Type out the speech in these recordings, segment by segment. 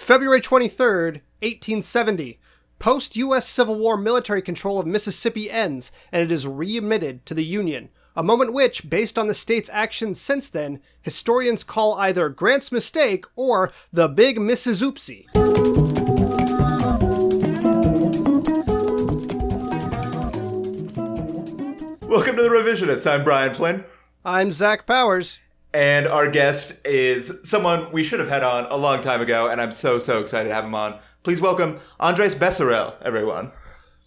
February 23rd, 1870. Post-U.S. Civil War military control of Mississippi ends, and it is readmitted to the Union. A moment which, based on the state's actions since then, historians call either Grant's mistake or the Big Mrs. Oopsie. Welcome to The Revisionists. I'm Brian Flynn. I'm Zach Powers. And our guest is someone we should have had on a long time ago, and I'm so excited to have him on. Please welcome Andres Becerril, everyone.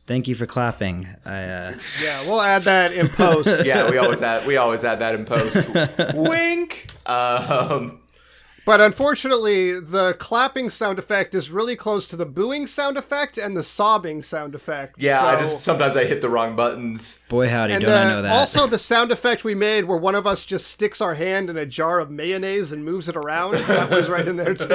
Thank you for clapping. Yeah, we'll add that in post. Yeah, we always add that in post. Wink. But unfortunately, the clapping sound effect is really close to the booing sound effect and the sobbing sound effect. Yeah, sometimes I hit the wrong buttons. Boy, howdy, don't I know that. Also, the sound effect we made where one of us just sticks our hand in a jar of mayonnaise and moves it around, that was right in there too.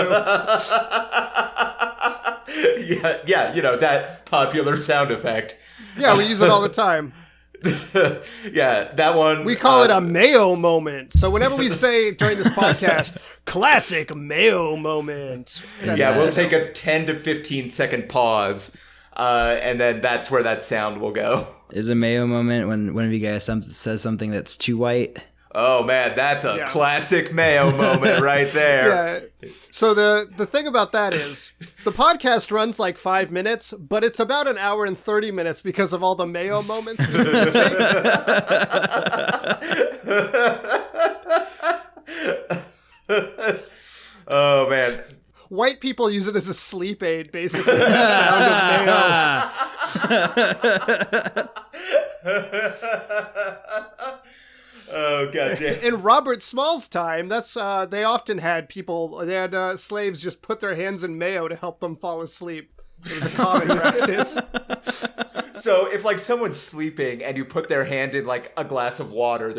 Yeah, you know, that popular sound effect. Yeah, we use it all the time. Yeah, that one. We call it a Mayo moment. So whenever we say during this podcast, classic Mayo moment. We'll take a 10 to 15 second pause, and then that's where that sound will go. Is a Mayo moment when one of you guys says something that's too white? Oh man, that's a classic Mayo moment right there. Yeah. So the thing about that is the podcast runs like 5 minutes, but it's about an hour and 30 minutes because of all the Mayo moments we have to take. Oh man. White people use it as a sleep aid, basically. The sound of Mayo. Oh god damn. In Robert Small's time, that's they often had slaves just put their hands in mayo to help them fall asleep. It was a common practice. So if like someone's sleeping and you put their hand in like a glass of water,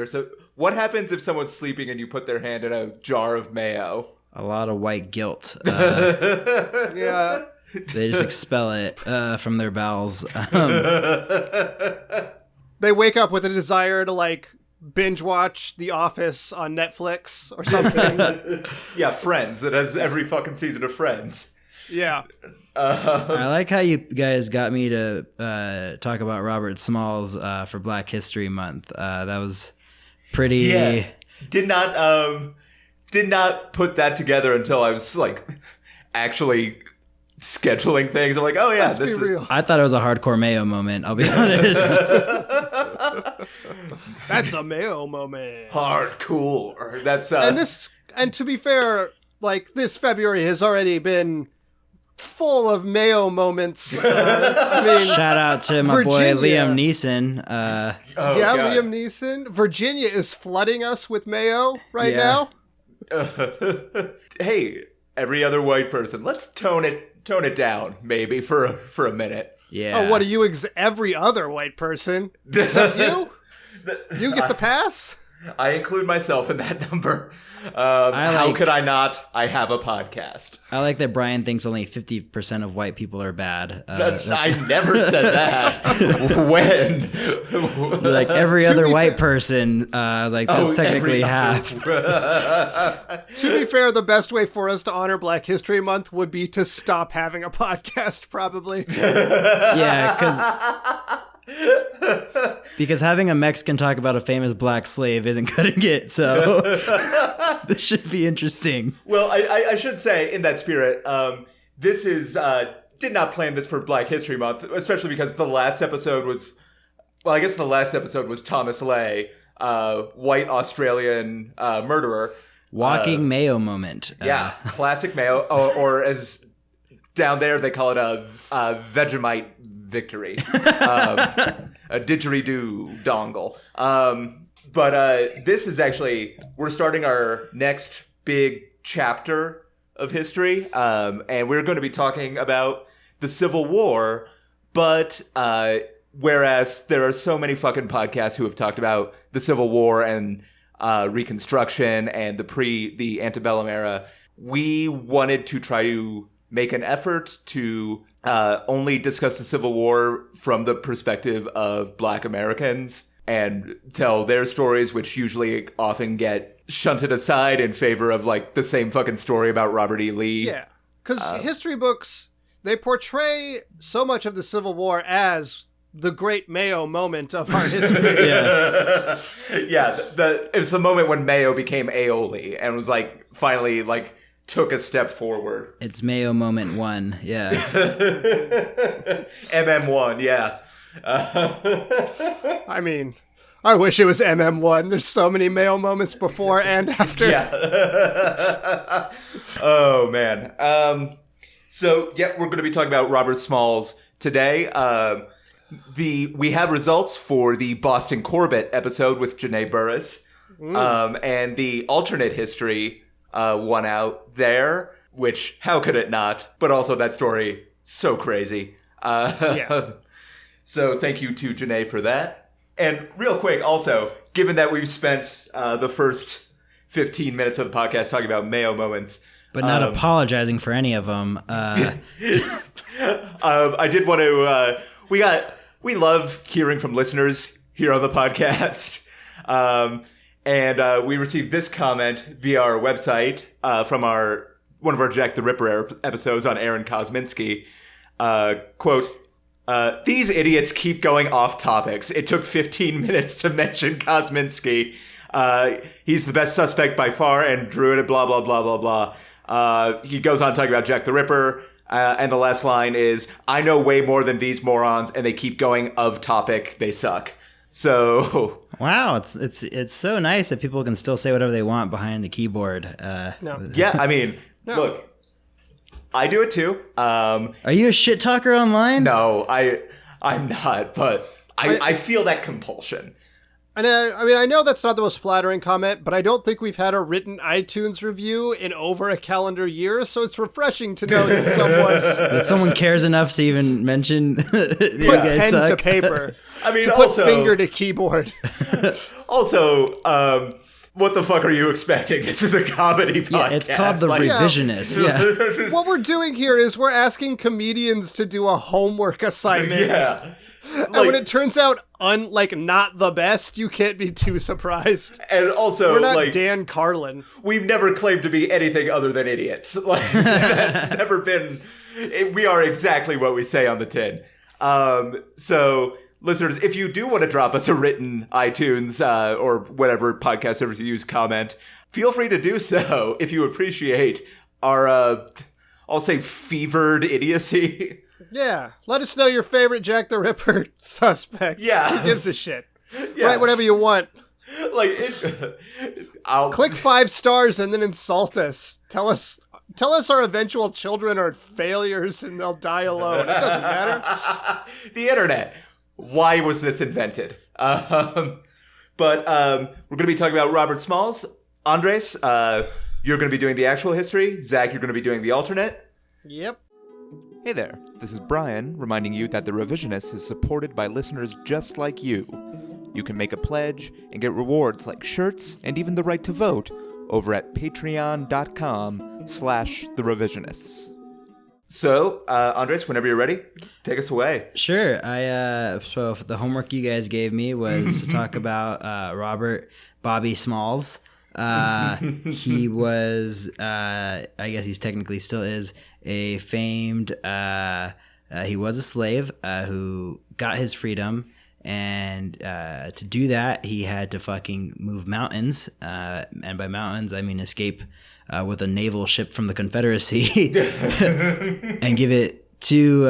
what happens if someone's sleeping and you put their hand in a jar of mayo? A lot of white guilt. Yeah. They just expel it from their bowels. They wake up with a desire to like binge watch The Office on Netflix or something. Yeah, Friends. It has every fucking season of Friends. Yeah. I like how you guys got me to talk about Robert Smalls for Black History Month. That was pretty... Yeah. Did not put that together until I was like actually scheduling things. I'm like, oh yeah, let's be real. I thought it was a hardcore Mayo moment, I'll be honest. That's a Mayo moment. Hardcore. That's and to be fair, like this February has already been full of Mayo moments. I mean, shout out to my Virginia. boy Liam Neeson. God. Liam Neeson. Virginia is flooding us with Mayo right now. Hey, every other white person, let's tone it down maybe for a minute. Yeah. Oh, what are you? Every other white person except you? You get the pass? I include myself in that number. How could I not? I have a podcast. I like that Brian thinks only 50% of white people are bad. I never said that. When? Like every other white person, that's technically half. To be fair, the best way for us to honor Black History Month would be to stop having a podcast, probably. Yeah, because having a Mexican talk about a famous black slave isn't cutting it, so this should be interesting. Well, I should say, in that spirit, this is, did not plan this for Black History Month, especially because the last episode was Thomas Lay, white Australian murderer. Walking Mayo moment. Yeah, classic Mayo, or as down there they call it a Vegemite victory. A didgeridoo dongle. But this is actually, we're starting our next big chapter of history, and we're going to be talking about the Civil War, but whereas there are so many fucking podcasts who have talked about the Civil War and Reconstruction and the antebellum era, we wanted to try to make an effort to only discuss the Civil War from the perspective of Black Americans and tell their stories, which usually often get shunted aside in favor of like the same fucking story about Robert E. Lee. Yeah. Because history books, they portray so much of the Civil War as the great Mayo moment of our history. Yeah. Yeah, it was the moment when Mayo became aioli and was like finally like took a step forward. It's Mayo moment 1. Yeah. MM1, yeah. I mean, I wish it was MM1. There's so many Mayo moments before and after. Yeah. Oh, man. So, yeah, we're going to be talking about Robert Smalls today. We have results for the Boston Corbett episode with Janae Burris. And the alternate history won out there, which, how could it not? But also that story, so crazy. Yeah. So thank you to Janae for that. And real quick, also, given that we've spent the first 15 minutes of the podcast talking about Mayo moments, But not apologizing for any of them. I did want to. We love hearing from listeners here on the podcast, and we received this comment via our website from one of our Jack the Ripper episodes on Aaron Kosminski. Quote. These idiots keep going off topics. It took 15 minutes to mention Kosminski. He's the best suspect by far, and Druid, blah, blah, blah, blah, blah. He goes on talking about Jack the Ripper, and the last line is, I know way more than these morons, and they keep going of topic. They suck. So... Wow, it's so nice that people can still say whatever they want behind the keyboard. No. Yeah, I mean, look, I do it too. Are you a shit talker online? No, I'm not, but I feel that compulsion. And I mean, I know that's not the most flattering comment, but I don't think we've had a written iTunes review in over a calendar year, so it's refreshing to know that someone cares enough to even mention put pen to paper. I mean, to also put finger to keyboard. Also, what the fuck are you expecting? This is a comedy podcast. Yeah, it's called The Revisionists. Yeah. What we're doing here is we're asking comedians to do a homework assignment. Yeah. And when it turns out not the best, you can't be too surprised. And also, we're not Dan Carlin. We've never claimed to be anything other than idiots. Like, that's never been... We are exactly what we say on the tin. So... Listeners, if you do want to drop us a written iTunes or whatever podcast service you use comment, feel free to do so if you appreciate our, I'll say, fevered idiocy. Yeah. Let us know your favorite Jack the Ripper suspect. Yeah. Who gives a shit? Yeah. Write whatever you want. Like, I'll click 5 stars and then insult us. Tell us our eventual children are failures and they'll die alone. It doesn't matter. The internet. Why was this invented? But we're going to be talking about Robert Smalls. Andres, you're going to be doing the actual history. Zach, you're going to be doing the alternate. Yep. Hey there. This is Brian, reminding you that The Revisionist is supported by listeners just like you. You can make a pledge and get rewards like shirts and even the right to vote over at patreon.com/therevisionists. So, Andres, whenever you're ready, take us away. Sure. So the homework you guys gave me was to talk about Robert Bobby Smalls. He was, I guess he's technically still is, a famed, he was a slave who got his freedom. And to do that, he had to fucking move mountains. And by mountains, I mean escape with a naval ship from the Confederacy and give it to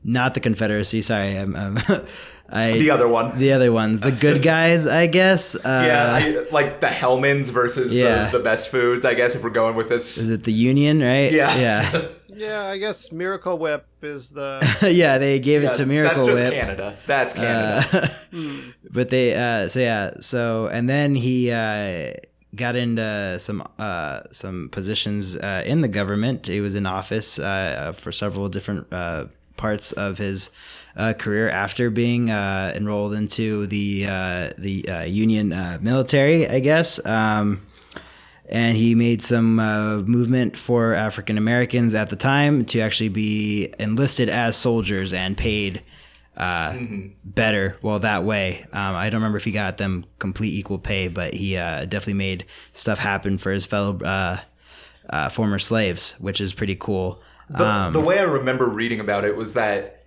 not the Confederacy. Sorry, the other one. The other ones, the good guys, I guess. Like the Hellmans versus the best foods, I guess, if we're going with this. Is it the Union, right? Yeah. Yeah, I guess Miracle Whip is the... Yeah, they gave it to Miracle Whip. That's just Canada. That's Canada. But they, and then he got into some positions in the government. He was in office for several different parts of his career after being enrolled into the Union military, I guess. And he made some movement for African Americans at the time to actually be enlisted as soldiers and paid better. Well, that way. I don't remember if he got them complete equal pay, but he definitely made stuff happen for his fellow former slaves, which is pretty cool. The way I remember reading about it was that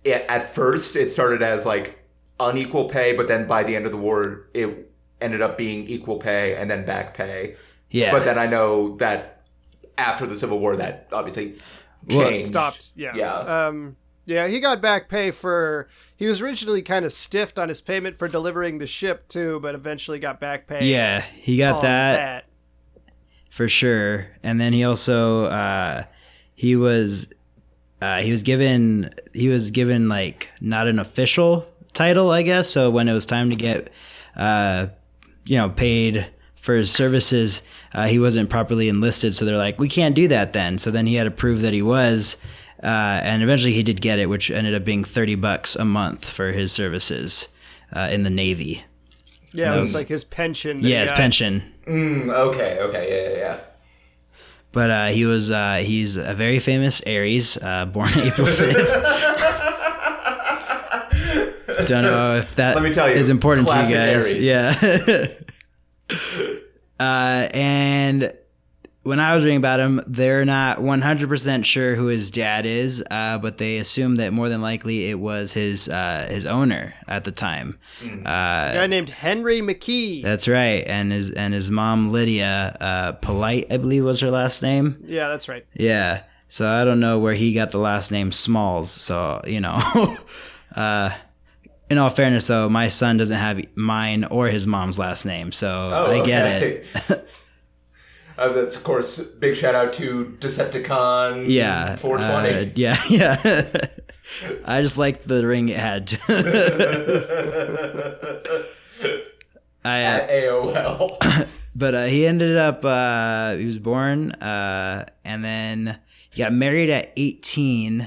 at first it started as like unequal pay, but then by the end of the war, it ended up being equal pay and then back pay. Yeah. But then I know that after the Civil War, that obviously changed. Stopped. Yeah. Yeah. Yeah, he got back pay for... He was originally kind of stiffed on his payment for delivering the ship, too, but eventually got back pay. Yeah, he got on that for sure. And then he also he was given like not an official title, I guess. So when it was time to get paid for his services, he wasn't properly enlisted. So they're like, we can't do that then. So then he had to prove that he was. And eventually he did get it, which ended up being $30 a month for his services in the Navy. Yeah, it was like his pension. Yeah, his pension. Okay, yeah. But he's a very famous Aries, born April 5th. Don't know if that Let me tell you, is important to you classic guys. Aries. Yeah. And when I was reading about him, they're not 100% sure who his dad is, but they assume that more than likely it was his owner at the time. A guy named Henry McKee. That's right, and his mom Lydia Polite, I believe, was her last name. Yeah, that's right. Yeah, so I don't know where he got the last name Smalls. So in all fairness, though, my son doesn't have mine or his mom's last name, so I get it. That's, of course, big shout out to Decepticon 420. Yeah. I just like the ring it had. At AOL. But he ended up, he was born, and then he got married at 18,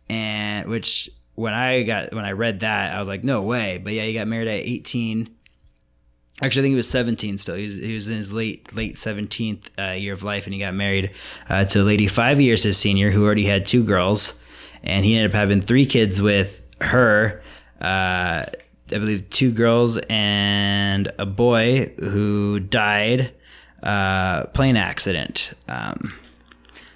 and which when I read that, I was like, no way. But yeah, he got married at 18. Actually, I think he was 17 still. He was in his late 17th year of life, and he got married to a lady 5 years his senior who already had 2 girls, and he ended up having 3 kids with her. I believe 2 girls and a boy who died plane accident.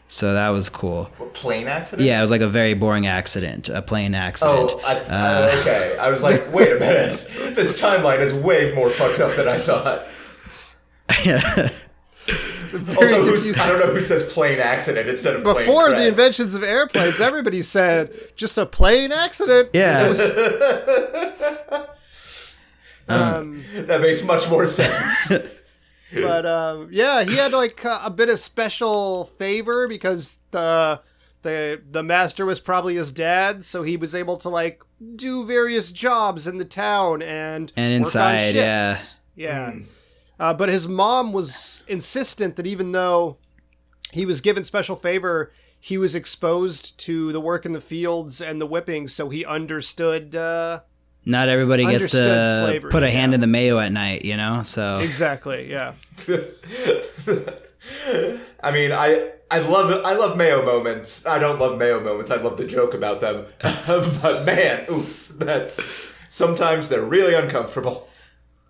So that was cool. A plane accident? Yeah, it was like a very boring accident, a plane accident. Oh, okay. I was like, wait a minute. This timeline is way more fucked up than I thought. Yeah. Also, I don't know who says plane accident instead of plane Before crash. the inventions of airplanes, everybody said just a plane accident. Yeah. That makes much more sense. But yeah, he had like a bit of special favor because the master was probably his dad, so he was able to like do various jobs in the town and inside, work on ships. Yeah. But his mom was insistent that even though he was given special favor, he was exposed to the work in the fields and the whipping, so he understood. Not everybody gets to slavery, put a hand in the mayo at night, So Exactly, yeah. I mean, I love Mayo moments. I don't love Mayo moments. I love the joke about them. But man, oof, sometimes they're really uncomfortable.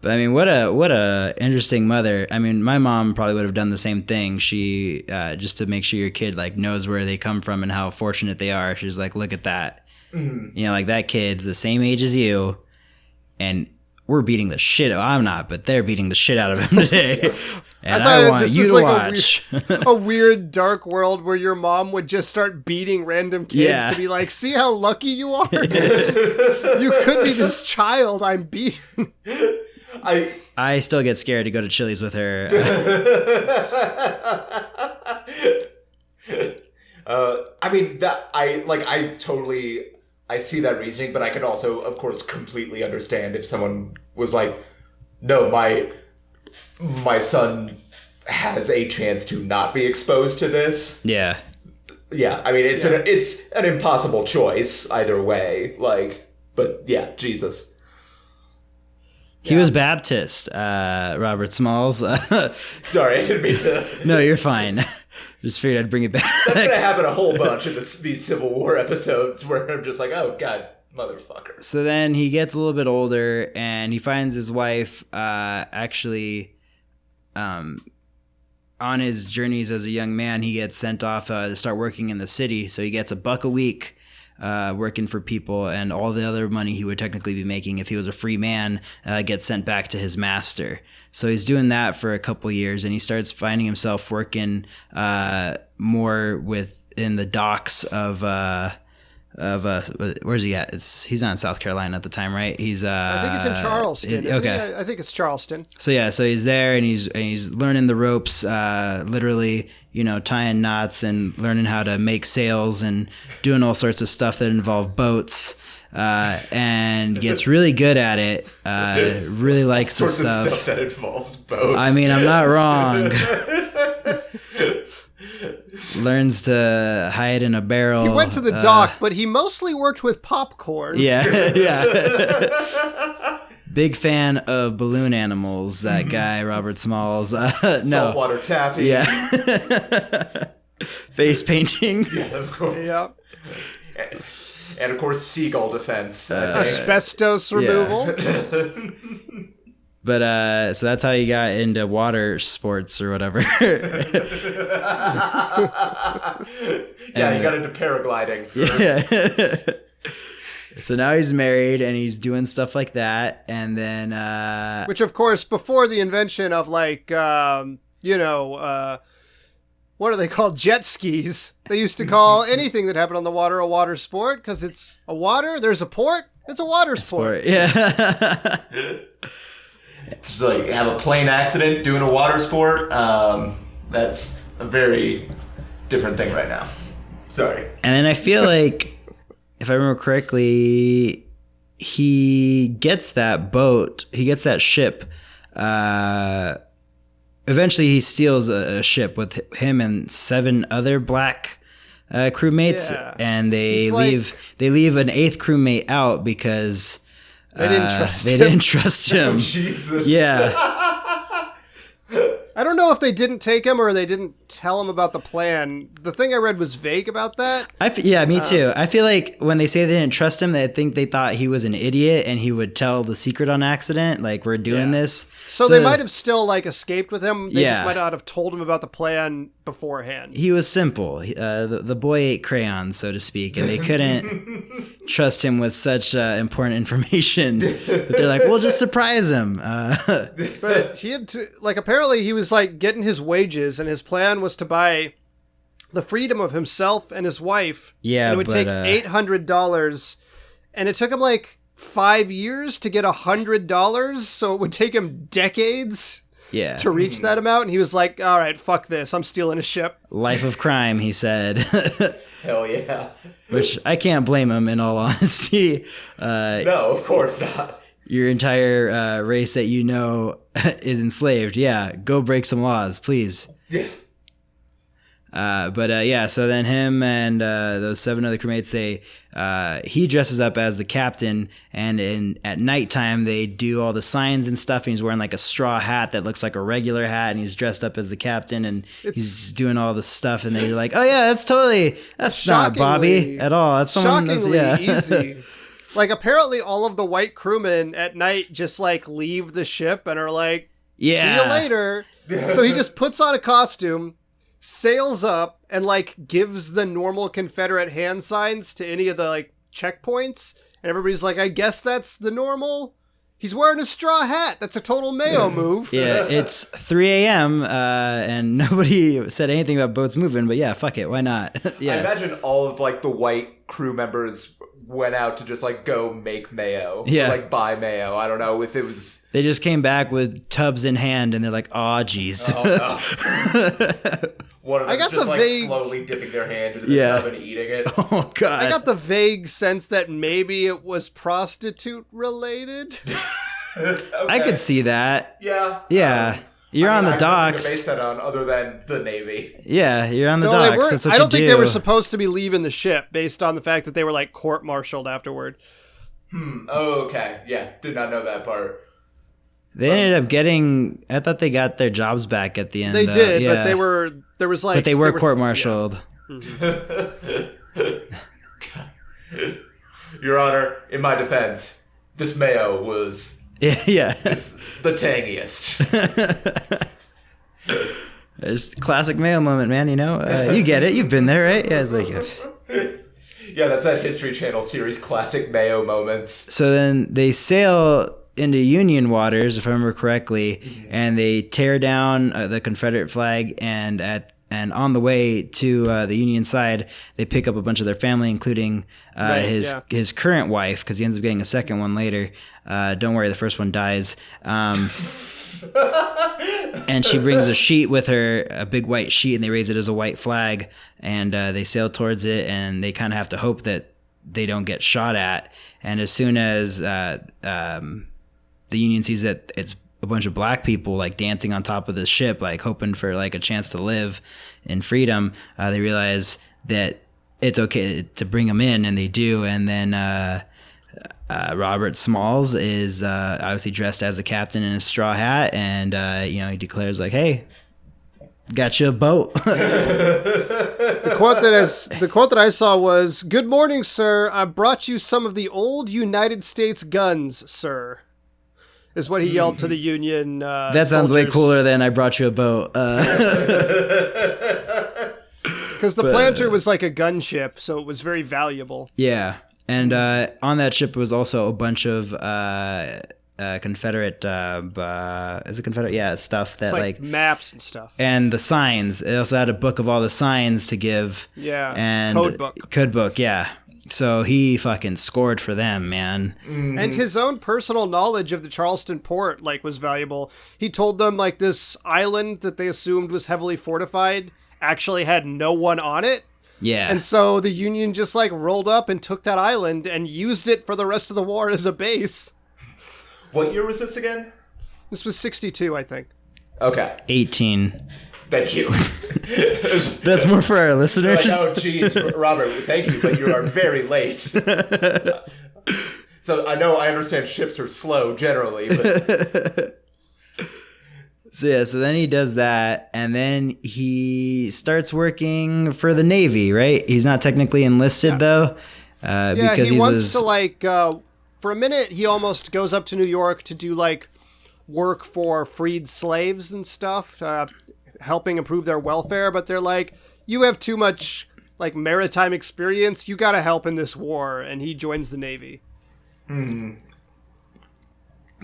But I mean, what a interesting mother. I mean, my mom probably would have done the same thing. She just to make sure your kid like knows where they come from and how fortunate they are. She's like, look at that. Mm-hmm. Like that kid's the same age as you, and we're beating the shit. I'm not, but they're beating the shit out of him today. And I want you to watch. A weird dark world where your mom would just start beating random kids to be like, see how lucky you are? You could be this child I'm beating. I still get scared to go to Chili's with her. I mean, I see that reasoning, but I can also, of course, completely understand if someone was like, no, my son has a chance to not be exposed to this. Yeah. Yeah, I mean, it's an impossible choice either way. Like, but yeah, Jesus. He was Baptist, Robert Smalls. Sorry, I didn't mean to. No, you're fine. Just figured I'd bring it back. That's going to happen a whole bunch in these Civil War episodes where I'm just like, oh, God, motherfucker. So then he gets a little bit older and he finds his wife actually on his journeys as a young man, he gets sent off to start working in the city. So he gets $1 a week working for people, and all the other money he would technically be making if he was a free man gets sent back to his master. So he's doing that for a couple years, and he starts finding himself working more in the docks of where's he at? He's not in South Carolina at the time, right? He's I think it's in Charleston. Okay. I think it's Charleston. So he's there, and he's learning the ropes, literally, tying knots and learning how to make sails and doing all sorts of stuff that involve boats. And gets really good at it. Really likes the stuff. Stuff that involves boats. I mean, I'm not wrong. Learns to hide in a barrel. He went to the dock, but he mostly worked with popcorn. Yeah. Big fan of balloon animals, that guy, Robert Smalls. No. Saltwater taffy. Yeah. Face painting. Yeah, of course. Yeah. And of course, seagull defense. Asbestos removal. But so that's how you got into water sports or whatever. Yeah, he got into paragliding. Yeah. So now he's married and he's doing stuff like that, and then Which, of course, before the invention of what are they called? Jet skis. They used to call anything that happened on the water a water sport because it's a water. There's a port. It's a water sport. Yeah. Just like have a plane accident doing a water sport. That's a very different thing right now. Sorry. And then I feel like, if I remember correctly, he gets that boat. He gets that ship. Eventually, he steals a ship with him and 7 other black crewmates, and they leave an 8th crewmate out because they didn't trust him. Oh, Jesus. Yeah. I don't know if they didn't take him or they didn't tell him about the plan. The thing I read was vague about that. Me too. I feel like when they say they didn't trust him, they think they thought he was an idiot and he would tell the secret on accident, like, we're doing this. So they might have still escaped with him. They just might not have told him about the plan beforehand. He was simple. The boy ate crayons, so to speak, and they couldn't trust him with such important information that they're like, we'll just surprise him. But he had to, apparently he was getting his wages, and his plan was to buy the freedom of himself and his wife. Yeah, and it would take $800, and it took him 5 years to get $100, so it would take him decades to reach that amount. And he was like, all right, fuck this, I'm stealing a ship. Life of crime, he said. Hell yeah. Which I can't blame him, in all honesty. No, of course not. Your entire race that is enslaved. Yeah, go break some laws, please. Yeah. So then him and those 7 other crewmates, he dresses up as the captain, and at nighttime they do all the signs and stuff, and he's wearing a straw hat that looks like a regular hat, and he's dressed up as the captain, and he's doing all the stuff, and they're like, oh yeah, that's not Bobby at all. That's someone easy. Apparently all of the white crewmen at night just leave the ship and are like, see you later. So he just puts on a costume, sails up, and gives the normal Confederate hand signs to any of the checkpoints, and everybody's like, I guess that's the normal. He's wearing a straw hat. That's a total Mayo move. Yeah, it's 3 a.m. And nobody said anything about boats moving, but yeah, fuck it, why not? Yeah. I imagine all of the white crew members went out to just go make mayo. Yeah. Or, buy mayo. I don't know if it was. They just came back with tubs in hand, and they're like, "Oh, geez." Oh no. One of them just slowly dipping their hand into the tub and eating it. Oh god. I got the vague sense that maybe it was prostitute related. Okay. I could see that. Yeah. Yeah. You're on the docks. Base that on other than the Navy. Yeah, you're on the docks. That's what I don't think do. they were supposed to be leaving the ship based on the fact that they were court-martialed afterward. Oh, okay. Yeah, did not know that part. They ended up getting. I thought they got their jobs back at the end. They did, but they were. There was But they were court-martialed. Yeah. Your Honor, in my defense, this mayo was Yeah. the tangiest. It's classic Mayo moment, man. You get it. You've been there, right? Yeah, it's like. Yeah, that's that History Channel series, classic Mayo moments. So then they sail into Union waters, if I remember correctly, and they tear down the Confederate flag, and on the way to the Union side, they pick up a bunch of their family, including his current wife, because he ends up getting a second one later. Don't worry, the first one dies. And she brings a sheet with her, a big white sheet, and they raise it as a white flag, and they sail towards it, and they kind of have to hope that they don't get shot at. And as soon as the Union sees that it's a bunch of black people like dancing on top of the ship, like hoping for like a chance to live in freedom, they realize that it's okay to bring them in, and they do. And then Robert Smalls is obviously dressed as a captain in a straw hat, and he declares like, "Hey, got you a boat." The quote that I saw was, "Good morning, sir. I brought you some of the old United States guns, sir." Is what he yelled to the Union. That sounds way cooler than "I brought you a boat." Because the Planter was like a gunship, so it was very valuable. Yeah. And on that ship was also a bunch of Confederate, is it Confederate? Yeah, stuff that It's like maps and stuff. And the signs. It also had a book of all the signs to give. Yeah, and Code book, yeah. So he fucking scored for them, man. Mm-hmm. And his own personal knowledge of the Charleston port, was valuable. He told them, this island that they assumed was heavily fortified actually had no one on it. Yeah. And so the Union just, rolled up and took that island and used it for the rest of the war as a base. What year was this again? This was 62, I think. Okay. 18. Thank you. That's more for our listeners. Oh, geez, Robert, thank you, but you are very late. So I understand ships are slow generally, but... So then he does that, and then he starts working for the Navy, right? He's not technically enlisted, though. Because he wants to, for a minute, he almost goes up to New York to do, work for freed slaves and stuff, helping improve their welfare, but they're like, you have too much, maritime experience, you gotta help in this war, and he joins the Navy.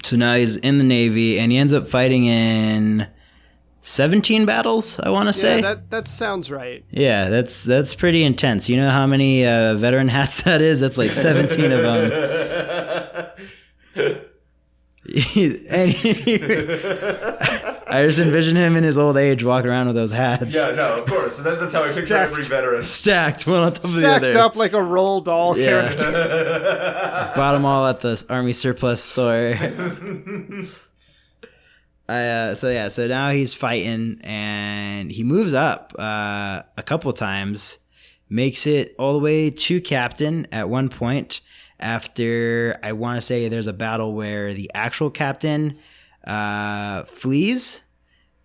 So now he's in the Navy, and he ends up fighting in 17 battles, I want to say. Yeah, that sounds right. Yeah, that's pretty intense. You know how many veteran hats that is? That's 17 of them. I just envision him in his old age walking around with those hats. Yeah, no, of course. So that's how I picture every veteran. Stacked, one on top of the other. Stacked up like a Roald Dahl character. Bought them all at the Army surplus store. So now he's fighting, and he moves up a couple times, makes it all the way to captain at one point. After, I want to say, there's a battle where the actual captain flees,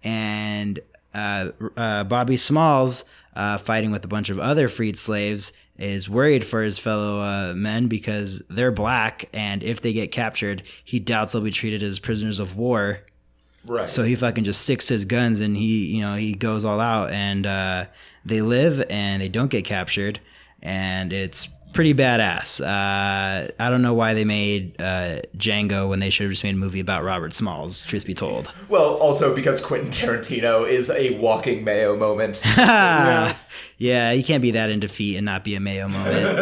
and Bobby Smalls, fighting with a bunch of other freed slaves, is worried for his fellow men because they're black, and if they get captured, he doubts they'll be treated as prisoners of war. Right. So he fucking just sticks to his guns, and he goes all out, and they live, and they don't get captured, and it's pretty badass. I don't know why they made Django when they should have just made a movie about Robert Smalls, truth be told. Well, also because Quentin Tarantino is a walking Mayo moment. Yeah, you can't be that in defeat and not be a Mayo moment.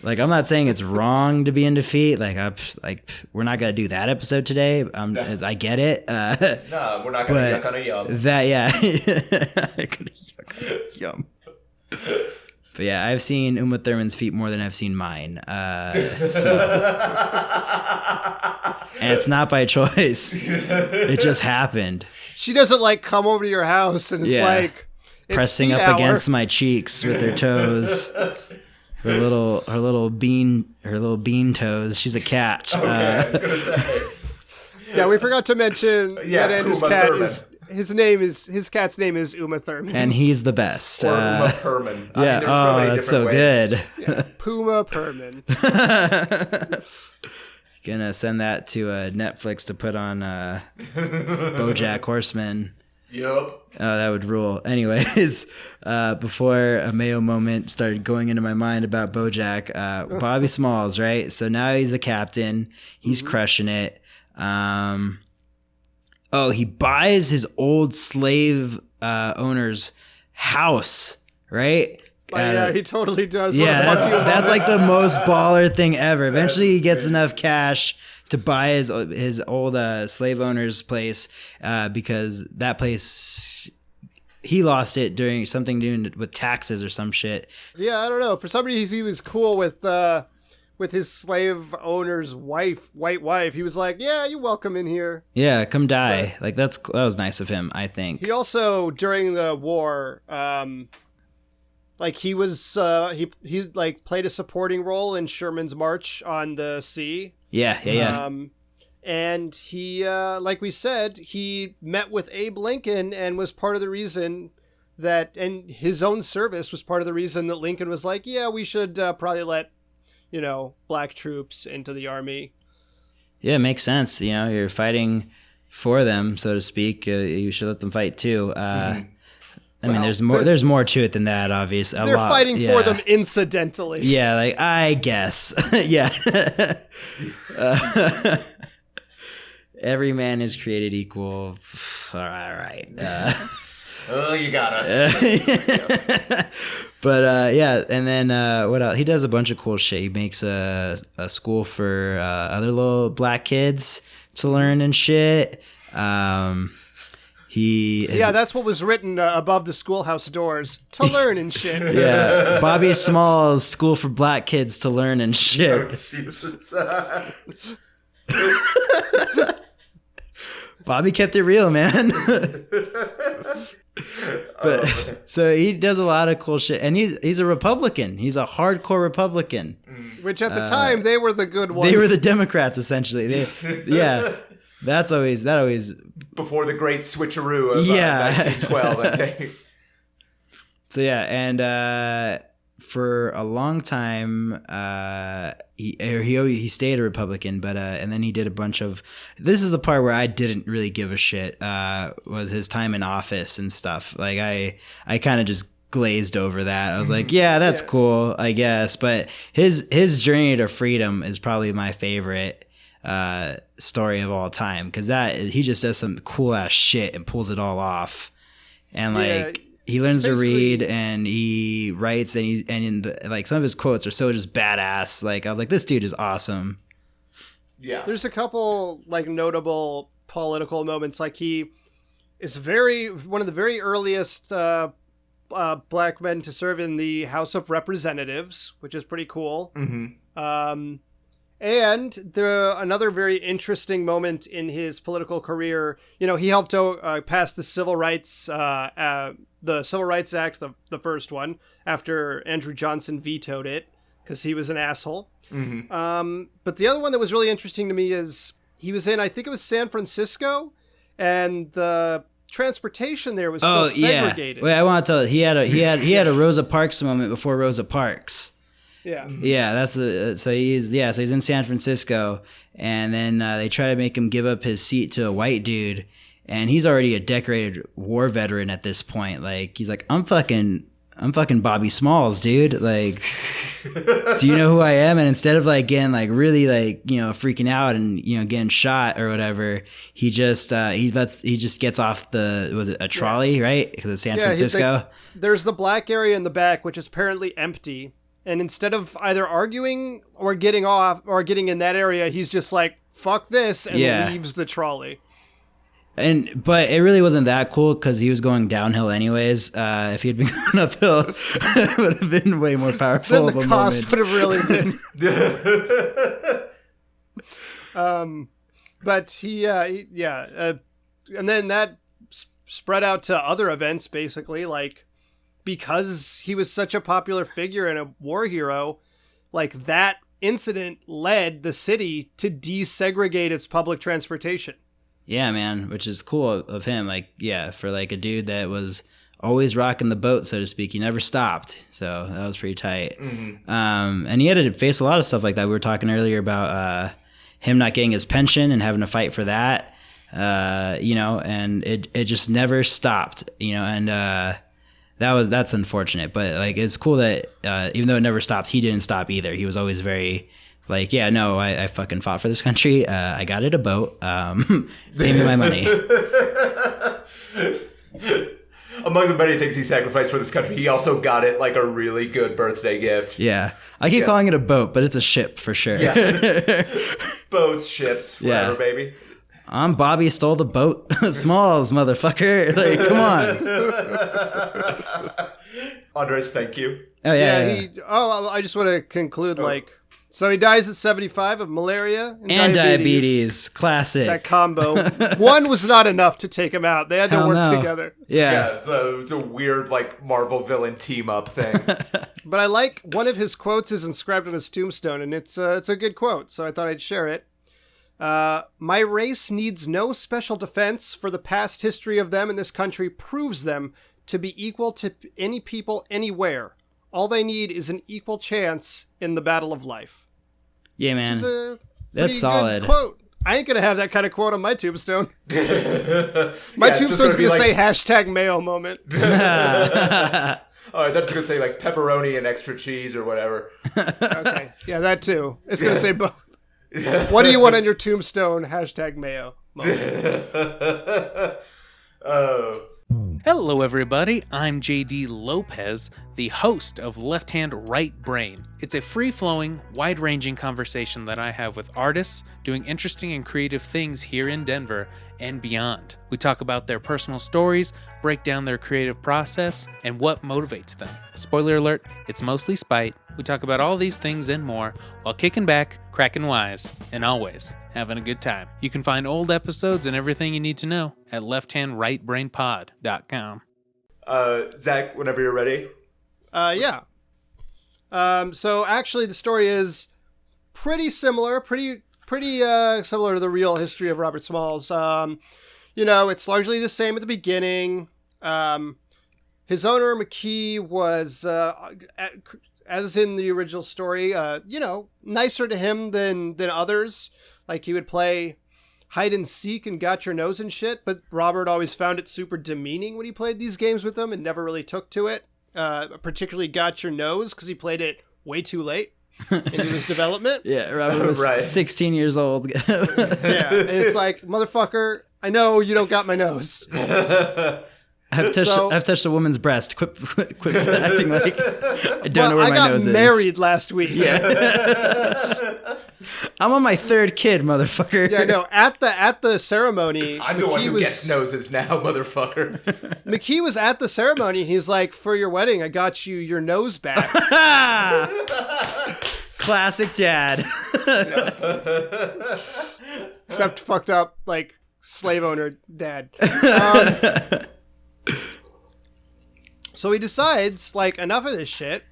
I'm not saying it's wrong to be in defeat. We're not gonna do that episode today. No. I get it. No, we're not gonna yuck on a yum. Gonna yuck on a yum. But yeah, I've seen Uma Thurman's feet more than I've seen mine. And it's not by choice. It just happened. She doesn't come over to your house and it's pressing up against my cheeks with her toes. Her little bean toes. She's a cat. Okay, I was gonna say. Yeah, we forgot to mention that Andrew's cat is his cat's name is Uma Thurman, and he's the best. Or Uma Thurman. Yeah. There's so many it's so ways. good. Yeah, Puma Perman. Gonna send that to Netflix to put on BoJack Horseman. Yep. Oh, that would rule. Anyways, before a Mayo moment started going into my mind about BoJack, Bobby Smalls, right? So now he's a captain. He's crushing it. He buys his old slave owner's house, right? Yeah, he totally does. Yeah, that's like the most baller thing ever. Eventually, he gets enough cash to buy his old slave owner's place because that place, he lost it during something doing with taxes or some shit. Yeah, I don't know. For some reason, he was cool with his slave owner's white wife. He was like, "Yeah, you're welcome in here." Yeah, come die. Like that was nice of him, I think. He also during the war, like he was he like played a supporting role in Sherman's march on the sea. Yeah. And he, like we said, he met with Abe Lincoln and was part of the reason that, and his own service was part of the reason that Lincoln was like, yeah, we should probably let, black troops into the army. Yeah, it makes sense. You're fighting for them, so to speak. You should let them fight too. I mean, there's more to it than that, obviously. They're fighting for them incidentally. Yeah, like, I guess. Yeah. Every man is created equal. All right. Oh, you got us. But, and then what else? He does a bunch of cool shit. He makes a school for other little black kids to learn and shit. That's what was written above the schoolhouse doors, to learn and shit. Yeah, Bobby Smalls School for Black Kids to Learn and shit. Oh, Jesus. Bobby kept it real, man. So he does a lot of cool shit, and he's a Republican. He's a hardcore Republican. Which at the time they were the good ones. They were the Democrats, essentially. That always before the great switcheroo of 1912, I think. So and for a long time, he stayed a Republican, but and then he did a bunch of. This is the part where I didn't really give a shit. Was his time in office and stuff. Like I kind of just glazed over that. I was like, yeah, that's cool, I guess. But his journey to freedom is probably my favorite story of all time, because he just does some cool ass shit and pulls it all off, and he learns to read and he writes, and some of his quotes are so just badass. Like I was like, this dude is awesome. Yeah, there's a couple like notable political moments. Like he is one of the very earliest black men to serve in the House of Representatives, which is pretty cool. And another very interesting moment in his political career, he helped pass the Civil Rights Act, the first one, after Andrew Johnson vetoed it because he was an asshole. But the other one that was really interesting to me is he was in, I think it was San Francisco, and the transportation there was still segregated. Wait, I want to tell you, he had a Rosa Parks moment before Rosa Parks. Yeah, so he's in San Francisco, and then they try to make him give up his seat to a white dude, and he's already a decorated war veteran at this point. Like he's like, I'm fucking Bobby Smalls, dude. Like, do you know who I am? And instead of really freaking out and getting shot or whatever, he just gets off a trolley, right? Because it's San Francisco. There's the black area in the back, which is apparently empty. And instead of either arguing or getting off or getting in that area, he's just like, fuck this, and leaves the trolley. But it really wasn't that cool because he was going downhill anyways. If he had been going uphill, it would have been way more powerful. Then the cost would have really been. But and then that spread out to other events, basically, like, because he was such a popular figure and a war hero, like that incident led the city to desegregate its public transportation. Yeah, man, which is cool of him. Like, yeah, for like a dude that was always rocking the boat, so to speak. He never stopped. So that was pretty tight. And he had to face a lot of stuff like that. We were talking earlier about him not getting his pension and having to fight for that, and it just never stopped, and that's unfortunate. But like, it's cool that even though it never stopped, he didn't stop either. He was always very like, yeah, no, I fucking fought for this country. I got it a boat. Pay me my money. Among the many things he sacrificed for this country, he also got it like a really good birthday gift. Yeah. I keep calling it a boat, but it's a ship for sure. Yeah. Boats, ships, whatever, baby. I'm Bobby stole the boat. Smalls, motherfucker. Like, come on. Andres, thank you. Oh, yeah. I just want to conclude, so he dies at 75 of malaria and diabetes. Classic. That combo. One was not enough to take him out. They had to work together. Yeah. It's a weird, Marvel villain team-up thing. But I like one of his quotes is inscribed on his tombstone, and it's a good quote, so I thought I'd share it. My race needs no special defense, for the past history of them in this country proves them to be equal to any people anywhere. All they need is an equal chance in the battle of life. Yeah, man. That's solid. Good quote. I ain't gonna have that kind of quote on my tombstone. My tombstone's gonna say #Mayo moment. Oh, I thought it was gonna say pepperoni and extra cheese or whatever. Okay, yeah, that too. It's gonna say both. What do you want on your tombstone? #Mayo moment. Hello, everybody. I'm JD Lopez, the host of Left Hand Right Brain. It's a free-flowing, wide-ranging conversation that I have with artists doing interesting and creative things here in Denver and beyond. We talk about their personal stories, break down their creative process, and what motivates them. Spoiler alert, it's mostly spite. We talk about all these things and more while kicking back, cracking wise, and always having a good time. You can find old episodes and everything you need to know at lefthandrightbrainpod.com. Zach, whenever you're ready. Yeah. So actually the story is pretty similar, pretty similar to the real history of Robert Smalls. It's largely the same at the beginning. His owner, McKee, was, as in the original story, nicer to him than others. Like, he would play hide and seek and got your nose and shit, but Robert always found it super demeaning when he played these games with him and never really took to it. Particularly got your nose, because he played it way too late into his development. Yeah, Robert was 16 years old. Yeah, and it's like, motherfucker, I know you don't got my nose. I've touched a woman's breast. Quit acting like I don't know where my nose is. I got married last week. Yeah. I'm on my third kid, motherfucker. Yeah, no. At the ceremony, I'm the one who gets noses now, motherfucker. McKee was at the ceremony. He's like, for your wedding, I got you your nose back. Classic dad. Except fucked up, slave owner dad. So he decides, enough of this shit.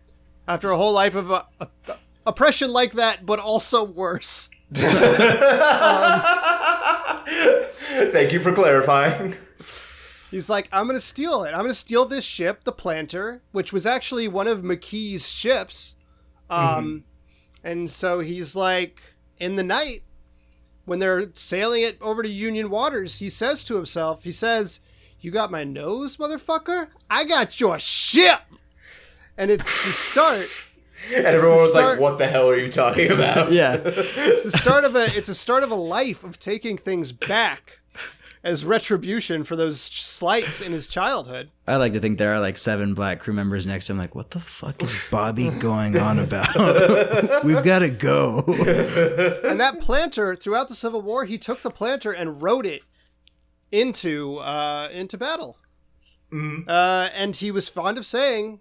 After a whole life of oppression like that, but also worse. Thank you for clarifying. He's like, I'm going to steal it. I'm going to steal this ship, the Planter, which was actually one of McKee's ships. And so he's like, in the night, when they're sailing it over to Union waters, he says to himself, you got my nose, motherfucker? I got your ship! And it's the start. And everyone was like, what the hell are you talking about? Yeah. It's the start of a life of taking things back as retribution for those slights in his childhood. I like to think there are 7 black crew members next to him what the fuck is Bobby going on about? We've got to go. And that Planter, throughout the Civil War, he took the Planter and rode it into battle. Mm-hmm. And he was fond of saying,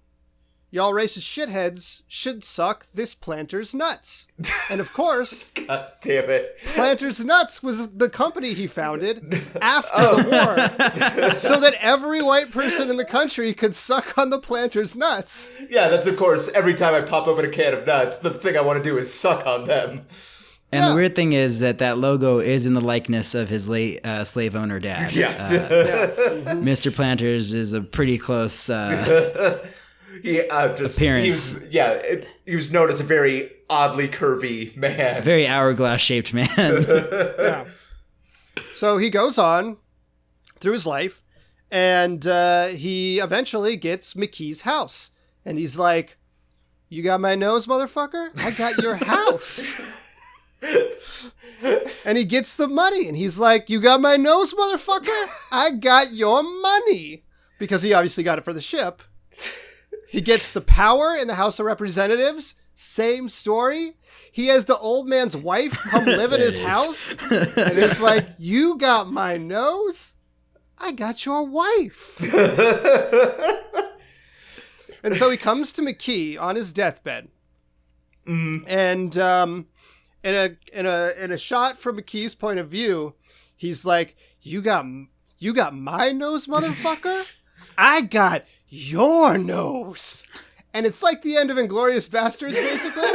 y'all racist shitheads should suck this Planter's nuts. And of course, God damn it. Planter's Nuts was the company he founded after the war, so that every white person in the country could suck on the Planter's nuts. Yeah, that's of course, every time I pop open a can of nuts, the thing I want to do is suck on them. And the weird thing is that logo is in the likeness of his late slave owner dad. Yeah. Mr. Planters is a pretty close appearance. He was known as a very oddly curvy man. Very hourglass shaped man. Yeah. So he goes on through his life, and he eventually gets McKee's house. And he's like, "You got my nose, motherfucker? I got your house." And he gets the money, and he's like, "You got my nose, motherfucker? I got your money." Because he obviously got it for the ship. He gets the power in the House of Representatives. Same story. He has the old man's wife come live in his house. And it's like, "You got my nose? I got your wife." And so he comes to McKee on his deathbed. And in a shot from McKee's point of view, he's like, you got my nose, motherfucker? I got your nose." And it's like the end of Inglourious Bastards, basically.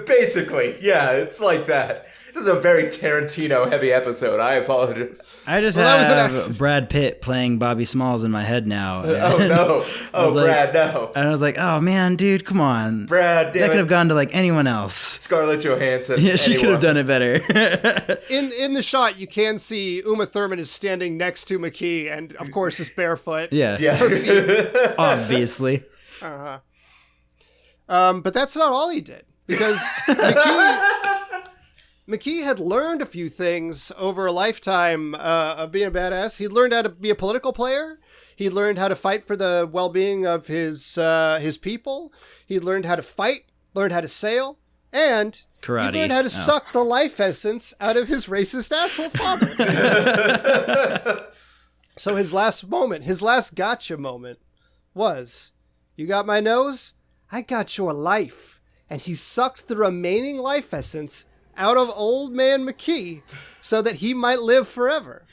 Basically, yeah, it's like that. This is a very Tarantino-heavy episode. I apologize. I just Well, that was an have accident. Brad Pitt playing Bobby Smalls in my head now. Oh, no. Oh, was like- Brad, no. And I was like, oh man, dude, come on. Brad, That damn could have it. gone to like anyone else. Scarlett Johansson. Yeah, she could have anyone. done it better. In the shot, you can see Uma Thurman is standing next to McKee, and of course is barefoot. Yeah, Yeah. obviously. But that's not all he did, because McKee had learned a few things over a lifetime of being a badass. He learned how to be a political player. He learned how to fight for the well-being of his people. He learned how to fight, learnned how to sail, and Karate. he learned how to suck the life essence out of his racist asshole father. So his last gotcha moment was, "You got my nose? I got your life." And he sucked the remaining life essence out of old man McKee so that he might live forever.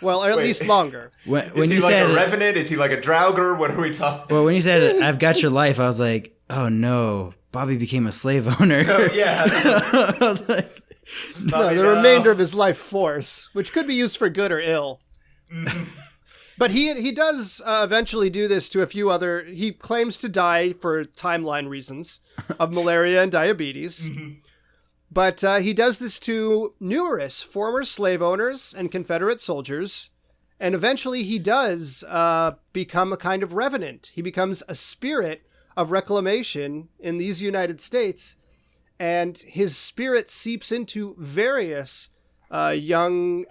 Well, or at Wait. least longer. When Is he you like said, a revenant? Is he like a Draugr? What are we talking? well, when you said, "I've got your life," I was like, oh no, Bobby became a slave owner. Oh, yeah. I was like, No, the remainder of his life force, which could be used for good or ill. But he does eventually do this to a few other... He claims to die for timeline reasons of malaria and diabetes. But he does this to numerous former slave owners and Confederate soldiers. And eventually he does become a kind of revenant. He becomes a spirit of reclamation in these United States. And his spirit seeps into various young,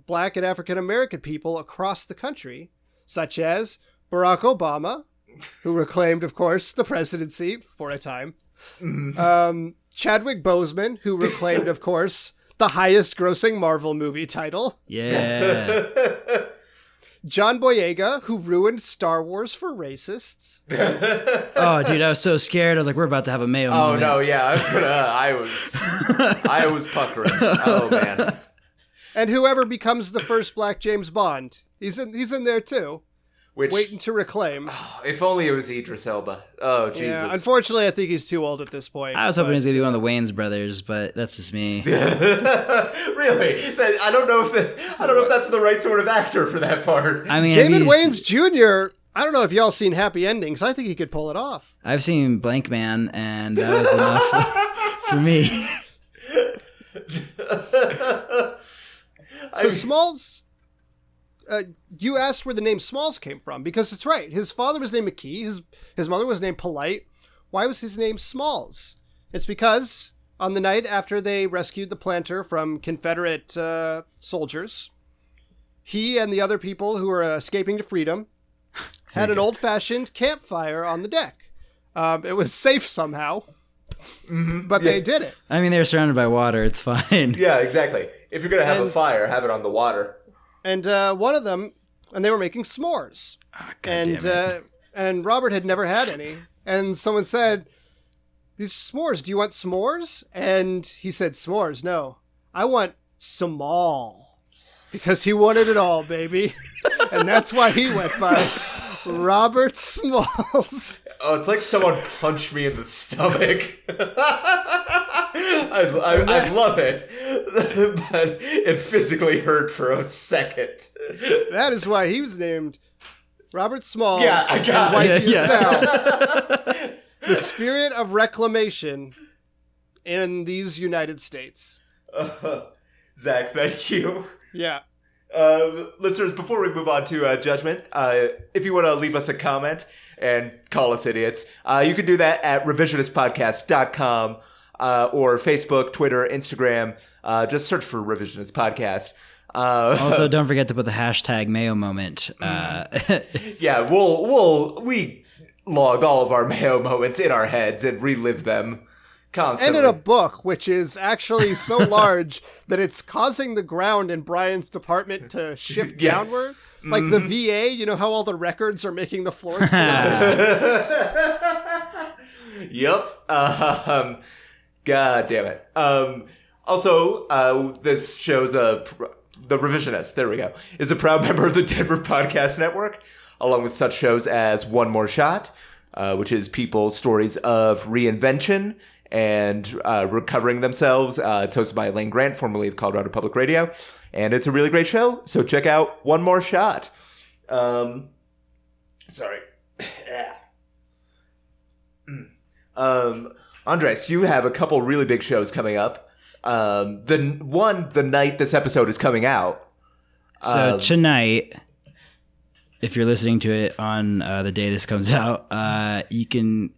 Black and African American people across the country, such as Barack Obama, who reclaimed, of course, the presidency for a time. Chadwick Boseman, who reclaimed, of course, the highest grossing Marvel movie title. yeah. John Boyega, who ruined Star Wars for racists. Oh, dude, I was so scared. I was like, we're about to have a Mayo Oh, moment. no, yeah. I was puckering. Oh, man. And whoever becomes the first Black James Bond. He's in there too, Which, waiting to reclaim. if only it was Idris Elba. Oh, Jesus. Yeah, unfortunately, I think he's too old at this point. I was hoping he was but, going to be one of the Wayans brothers, but that's just me. Really? I don't know if that's the right sort of actor for that part. I mean, Damon have you Wayans Jr., I don't know if y'all seen Happy Endings. I think he could pull it off. I've seen Blank Man, and that was enough for me. So Smalls, you asked where the name Smalls came from, because it's right. His father was named McKee. His mother was named Polite. Why was his name Smalls? It's because on the night after they rescued the planter from Confederate soldiers, he and the other people who were escaping to freedom had an old-fashioned campfire on the deck. It was safe somehow, but they did it. I mean, they were surrounded by water. It's fine. Yeah, exactly. If you're going to have a And- fire, have it on the water. And one of them, and they were making s'mores. And Robert had never had any. And someone said, "These s'mores, do you want s'mores?" And he said, "S'mores, no. I want small." Because he wanted it all, baby. And that's why he went by Robert Smalls. Oh, it's like someone punched me in the stomach. I love it, but it physically hurt for a second. That is why he was named Robert Smalls. Yeah, I got and white it. he is Yeah. now. the spirit of reclamation in these United States. Zach, thank you. Yeah. Listeners, before we move on to Judgment, if you want to leave us a comment and call us idiots, you can do that at revisionistpodcast.com or Facebook, Twitter, Instagram. Just search for Revisionist Podcast. Also, don't forget to put the hashtag Mayo Moment. Yeah, we log all of our Mayo moments in our heads and relive them constantly. And in a book, which is actually so large that it's causing the ground in Brian's department to shift downward. Like the VA, you know how all the records are making the floors collapse? Yep. God damn it. Also, this show's The Revisionist, there we go, is a proud member of the Denver Podcast Network, along with such shows as One More Shot, which is people's stories of reinvention and recovering themselves. It's hosted by Elaine Grant, formerly of Colorado Public Radio, and it's a really great show, so check out One More Shot. Sorry. Andres, you have a couple really big shows coming up. The night this episode is coming out. So tonight, if you're listening to it on the day this comes out, you can.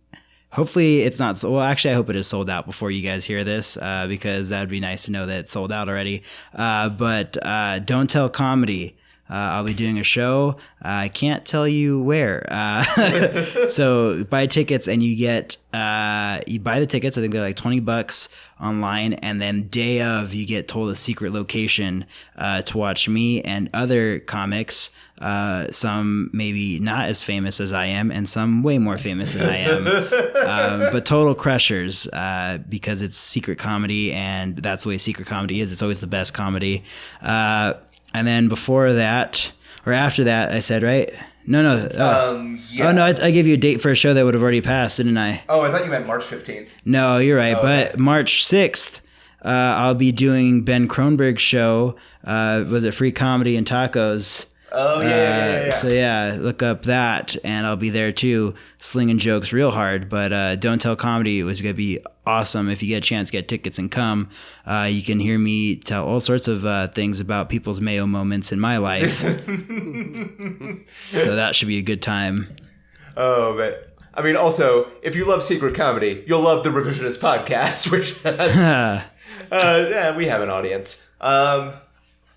Hopefully, it's not. Well, actually, I hope it is sold out before you guys hear this, because that would be nice to know that it's sold out already. But Don't Tell Comedy. I'll be doing a show. I can't tell you where. So buy tickets and you get, you buy the tickets. I think they're like $20 online. And then day of, you get told a secret location to watch me and other comics. Some maybe not as famous as I am and some way more famous than I am. But total crushers, because it's secret comedy and that's the way secret comedy is. It's always the best comedy. And then before that, or after that, I said, right? No. Yeah. Oh, no, I gave you a date for a show that would have already passed, didn't I? Oh, I thought you meant March 15th. No, you're right. Oh, but okay. March 6th, I'll be doing Ben Kronberg's show. Was it Free Comedy and Tacos? Oh, yeah. So, yeah, look up that, and I'll be there, too, slinging jokes real hard. But Don't Tell Comedy was going to be awesome. If you get a chance, get tickets and come. You can hear me tell all sorts of things about people's Mayo moments in my life. So that should be a good time. Oh, man. I mean, also, if you love secret comedy, you'll love the Revisionist Podcast, which has, yeah, we have an audience.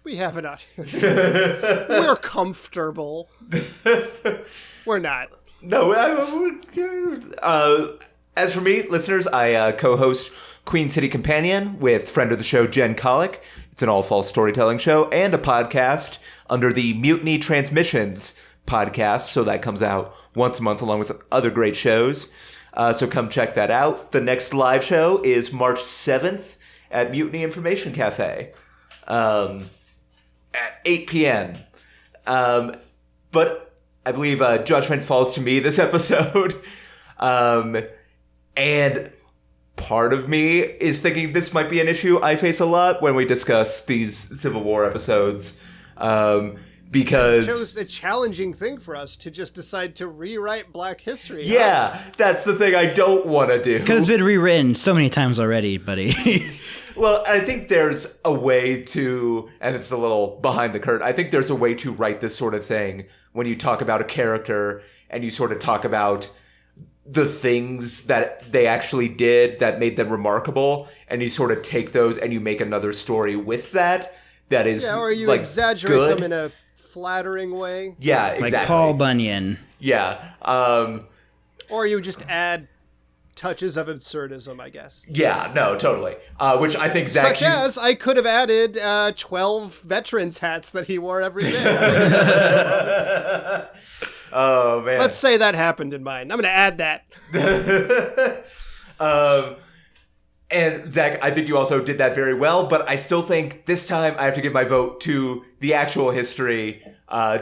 We have an audience. We're comfortable. We're not. No, as for me, listeners, I co-host Queen City Companion with friend of the show, Jen Colick. It's an all-false storytelling show and a podcast under the Mutiny Transmissions podcast. So that comes out once a month along with other great shows. So come check that out. The next live show is March 7th at Mutiny Information Cafe at 8 p.m. But I believe judgment falls to me this episode. And part of me is thinking this might be an issue I face a lot when we discuss these Civil War episodes. Because It was a challenging thing for us to just decide to rewrite Black history. yeah, that's the thing I don't want to do. Because it's been rewritten so many times already, buddy. Well, I think there's a way to, and it's a little behind the curtain, I think there's a way to write this sort of thing when you talk about a character and you sort of talk about the things that they actually did that made them remarkable, and you sort of take those and you make another story with that is Yeah, or you like, exaggerate good. them in a flattering way. Yeah, Like exactly. Paul Bunyan. Yeah. Or you just add touches of absurdism, I guess. Yeah, no, totally. Which I think Zach... Such as, I could have added 12 veterans hats that he wore every day. Oh, man. Let's say that happened in mine. I'm going to add that. And Zach, I think you also did that very well, but I still think this time I have to give my vote to the actual history,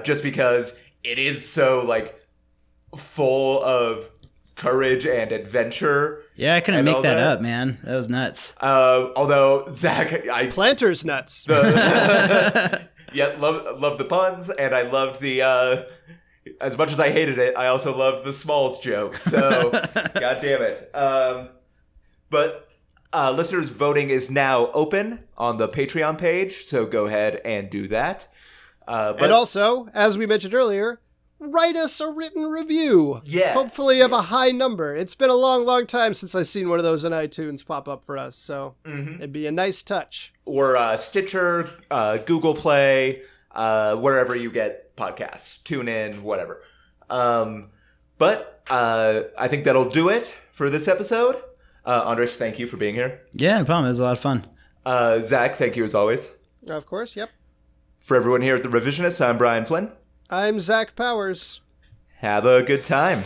just because it is so, like, full of courage and adventure. Yeah, I couldn't and make all that up, man. That was nuts. Although, Zach, Planter's nuts. yeah, love the puns, and I loved the as much as I hated it, I also loved the Smalls joke. So, god damn it. But listeners, voting is now open on the Patreon page, so go ahead and do that. And also, as we mentioned earlier, write us a written review. Yes. Hopefully of a high number. It's been a long, long time since I've seen one of those in iTunes pop up for us, so it'd be a nice touch. Or Stitcher, Google Play, wherever you get podcasts. Tune in, whatever. But I think that'll do it for this episode. Andres, thank you for being here. Yeah, no problem. It was a lot of fun. Zach, thank you as always. Of course, yep. For everyone here at The Revisionists, I'm Brian Flynn. I'm Zach Powers. Have a good time.